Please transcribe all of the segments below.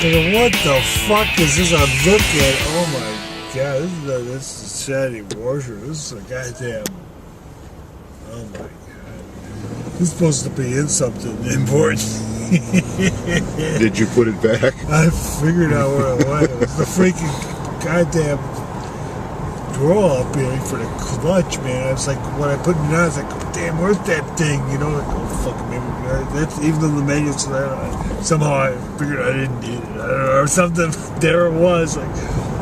Thinking, what the fuck is this I'm looking at? Oh my god, this is a Saturday washer. This is a goddamn. Oh my god. This is supposed to be in something important. Did you put it back? I figured out where it went. It was the freaking goddamn drawer up here for the clutch, man. I was like, when I put it on, I was like, oh, damn, where's that thing? You know, like, oh, fuck, maybe that's even though the manual said that. Somehow I figured I didn't need it. I don't know, or something. There it was. Like,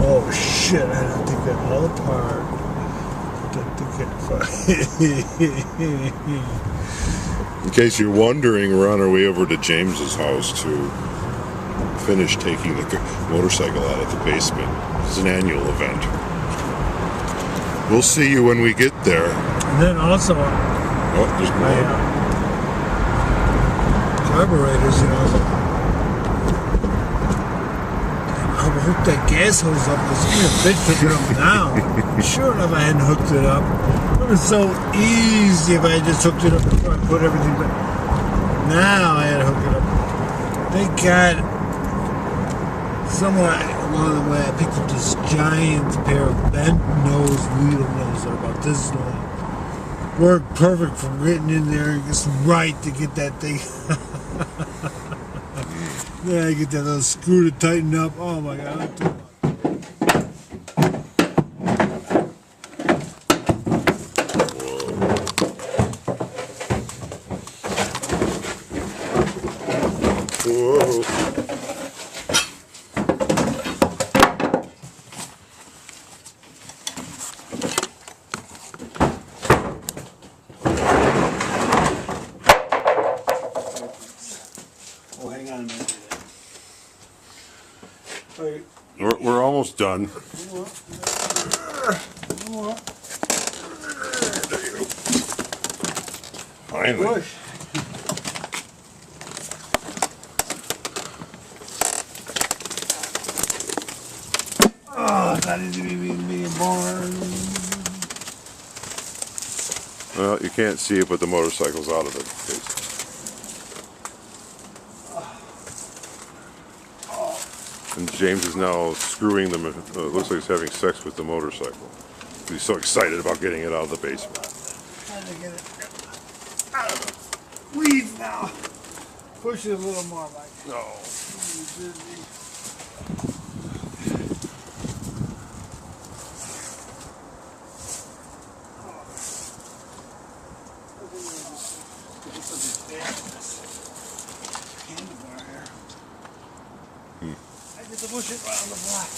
oh shit, I had to take that all apart. In case you're wondering, we're on our way over to James's house to finish taking the motorcycle out of the basement. It's an annual event. We'll see you when we get there. And then also, there's my carburetors, you know, I was like, I hooked that gas hose up because it's a bitch picking it up now. Sure enough, I hadn't hooked it up. It was so easy if I had just hooked it up before I put everything back. Now I had to hook it up. Thank God, somewhere along the way, I picked up this giant pair of bent nose needle nose that are about this long. Worked perfect for getting in there just right to get that thing. Yeah, I get that little screw to tighten up. Oh my god. Whoa. Oh, hang on a minute. We're almost done. Finally. Push. Oh, that is being born. Well, you can't see it, but the motorcycle's out of it. And James is now screwing them. Looks like he's having sex with the motorcycle. He's so excited about getting it out of the basement. Trying to get it out of the weeds now. Push it a little more, Mike. No. I get to push it around the block.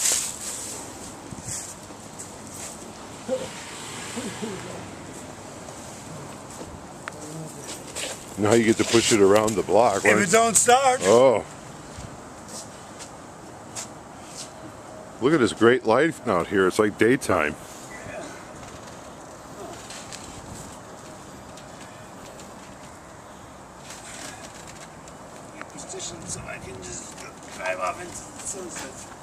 Now you get to push it around the block. If it don't start. Oh. Look at this great light out here. It's like daytime. Position so I can just drive off into the sunset.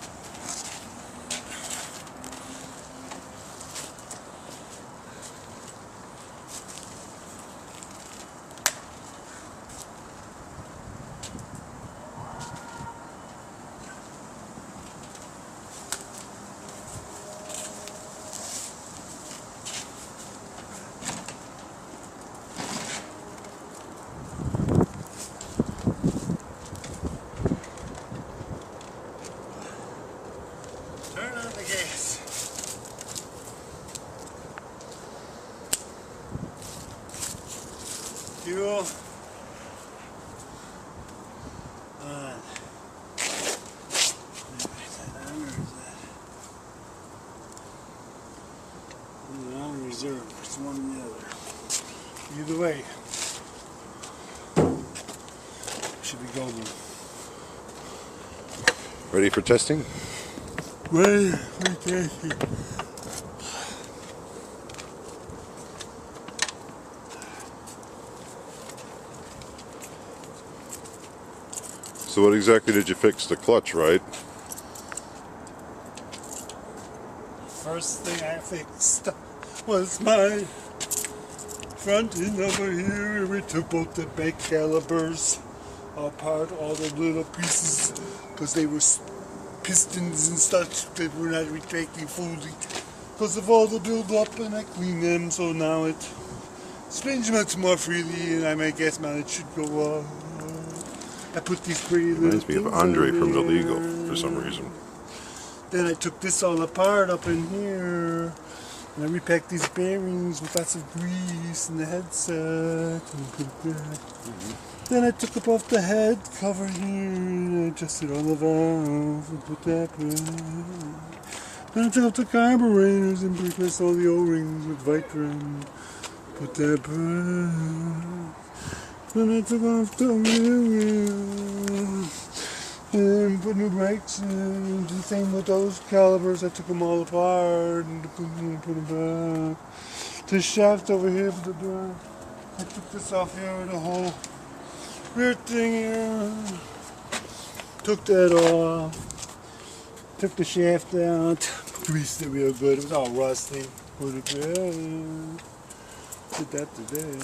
Turn on the gas. Fuel on. On reserve. It's one or the other. Either way, should be golden. Ready for testing? Ready for testing. So what exactly did you fix? The clutch, right? First thing I fixed was my front end over here. We took both the brake calipers apart all the little pieces because they were pistons and such that were not retracting fully because of all the build-up, and I cleaned them, so now it spins much more freely, and my gas mileage should go up. I put these pretty little Reminds me of Andre from the Legal for some reason. Then I took this all apart up in here, and I repacked these bearings with lots of grease in the headset and put it back. Then I took up off the head cover here and I adjusted all the valves and put that back. Then I took up the carburetors and replaced all the O-rings with Vitrin. Put that back. Then I took off the wheel and put new brakes in. The same with those calipers. I took them all apart and put them back. The shaft over here for the door. I took this off here, the whole rear thing here. Took that off. Took the shaft out. Greased it real good. It was all rusty. Put it back. Did that today.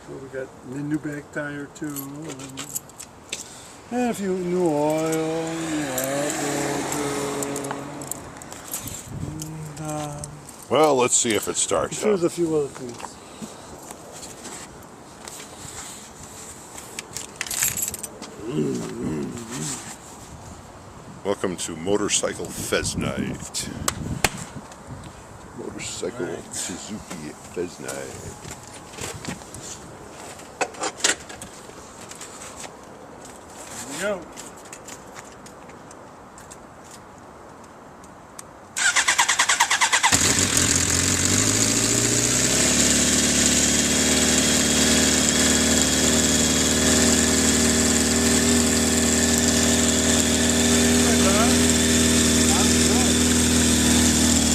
So we got the new back tire too. And a few new oil. Well, let's see if it starts. There's a few other things. Welcome to Motorcycle Fez Night. Motorcycle Suzuki Fez Night. Here we go.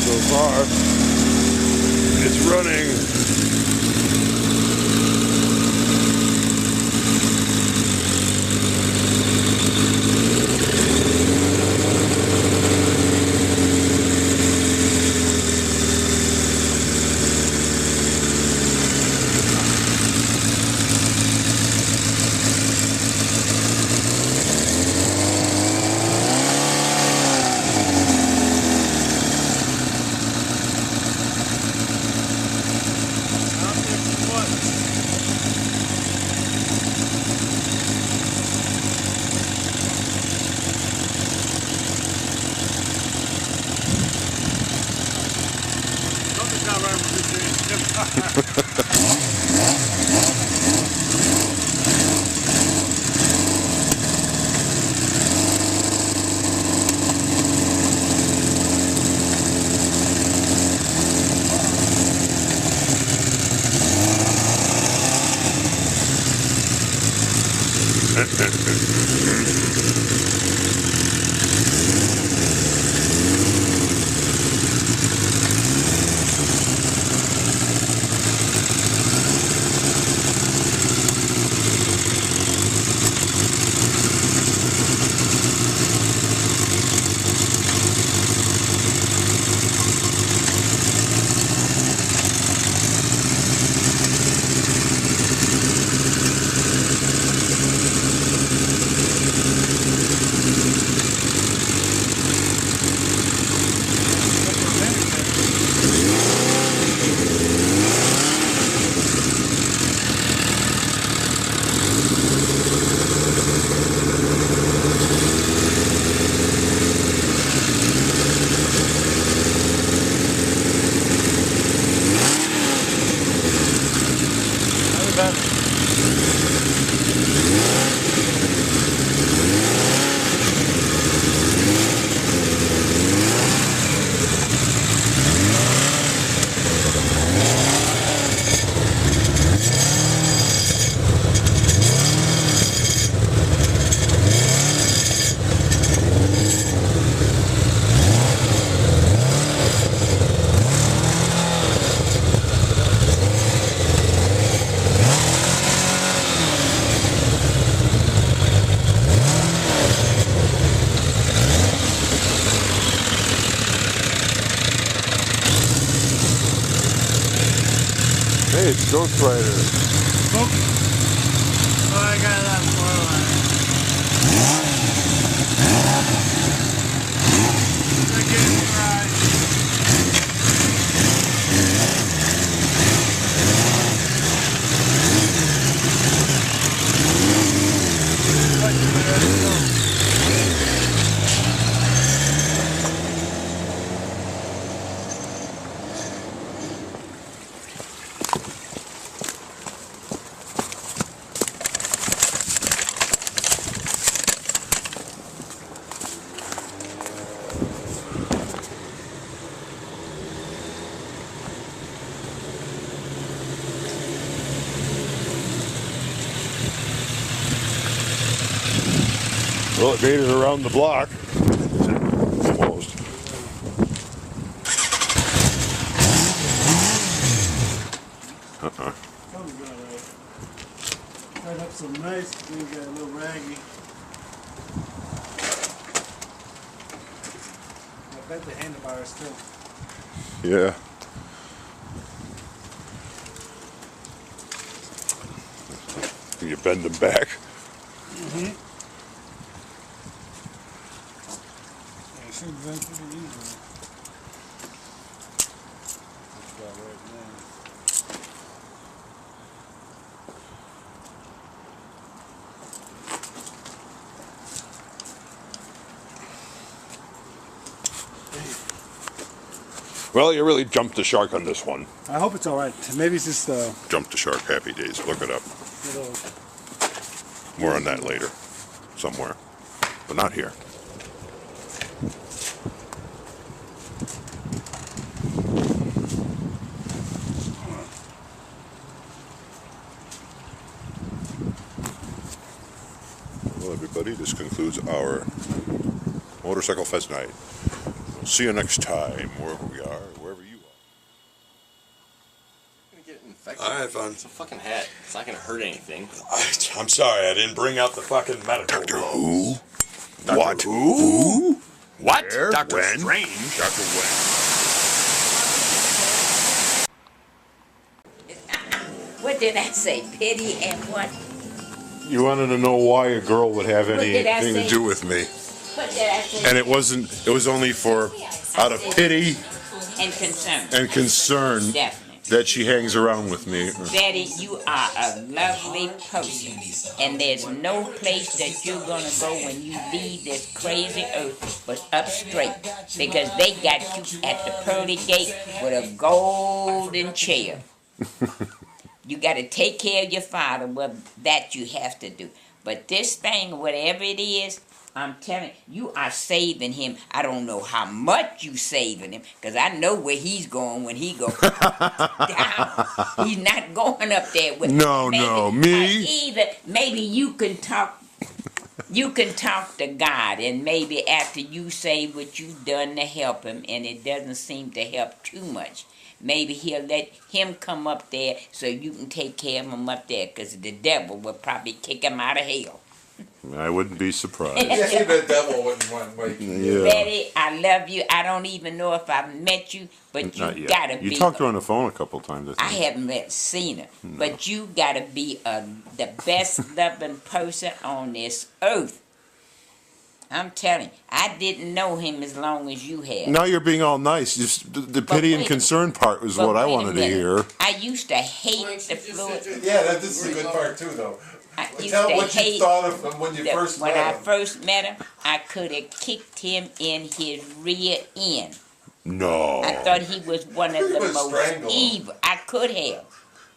So far, it's running. Hey, it's Ghost Rider. Oh. Oh, I got a lot more on it. I get it right. Well, it made it around the block. Almost. Sounds about right. Right up some nice, then you got a little raggy. I bet the handlebars still. Yeah. You bend them back. Mm-hmm. Yeah, it should bend pretty easily. That's about right now. Well, you really jumped the shark on this one. I hope it's all right. Maybe it's just Jumped the shark, happy days. Look it up. little. More on that later. Somewhere. But not here. Well, everybody, this concludes our Motorcycle Fest night. We'll see you next time, wherever we are, wherever you are. Gonna get infected. All right, fun. It's a fucking hat. It's not gonna hurt anything. I'm sorry, I didn't bring out the fucking medical. Doctor gloves. Who? Doctor What? Who? What? Where? Doctor When? Strange. Doctor when? What did I say? Pity and what? You wanted to know why a girl would have What did I anything to say? do with me. What did I say? And it wasn't, it was only for, out of pity And concern. and concern Definitely. that she hangs around with me. Betty, you are a lovely person. And there's no place that you're going to go when you leave this crazy earth but up straight. Because they got you at the pearly gate with a golden chair. You got to take care of your father. Well, that you have to do. But this thing, whatever it is, I'm telling you, you are saving him. I don't know how much you saving him, because I know where he's going when he goes down. He's not going up there with No, maybe, no, me? Either maybe you can talk. You can talk to God, and maybe after you say what you've done to help him, and it doesn't seem to help too much, maybe he'll let him come up there so you can take care of him up there, because the devil will probably kick him out of hell. I wouldn't be surprised. Yeah, the devil wouldn't want to wake you. Yeah. Betty, I love you. I don't even know if I've met you, but Not you yet. gotta be. You talked to her on the phone a couple times. I think. haven't seen her, but you gotta be the best loving person on this earth. I'm telling you, I didn't know him as long as you have. Now you're being all nice. Just the pity and wait- concern part was But what I wait a wanted to minute. hear. I used to hate the fluid. Yeah, this is a good part too, though. I used Tell to what you hate thought of him when you that first when met I him. first met him, I could have kicked him in his rear end. No. I thought he was one of You the would most strangle him. evil. I could have.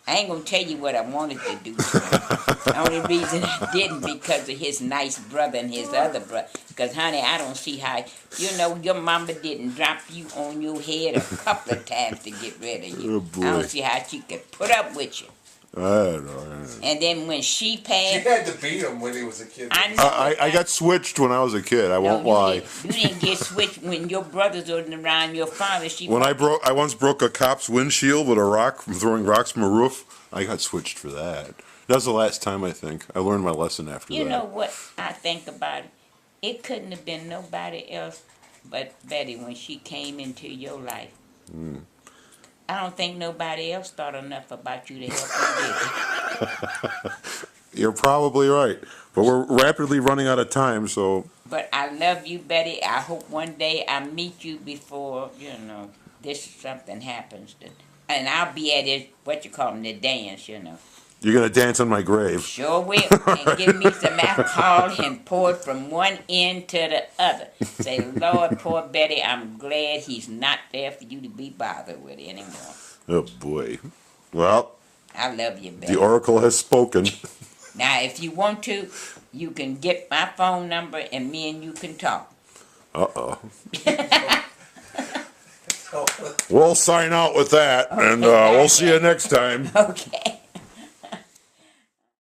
I ain't gonna tell you what I wanted to do to him. The only reason I didn't because of his nice brother and his other brother. Because, honey, I don't see how, your mama didn't drop you on your head a couple of times to get rid of you. Oh, boy. I don't see how she could put up with you. I don't know. And then when she She passed, had to beat him when he was a kid. I know. I got switched when I was a kid. I won't you lie. You didn't get switched when your brothers wasn't around your father. When I once broke a cop's windshield with a rock from throwing rocks from a roof. I got switched for that. That was the last time, I think. I learned my lesson after that. You know what I think about it? It couldn't have been nobody else but Betty when she came into your life. I don't think nobody else thought enough about you to help you. You're probably right. But we're rapidly running out of time, so But I love you, Betty. I hope one day I meet you before, this something happens. And I'll be at it, the dance, you're gonna dance on my grave. Sure will. And give me some alcohol and pour it from one end to the other. Say, Lord, poor Betty, I'm glad he's not there for you to be bothered with anymore. Oh boy. Well, I love you, Betty. the oracle has spoken. Now, if you want to, you can get my phone number and me and you can talk. Uh-oh. We'll sign out with that, and Okay, we'll see you next time. Okay.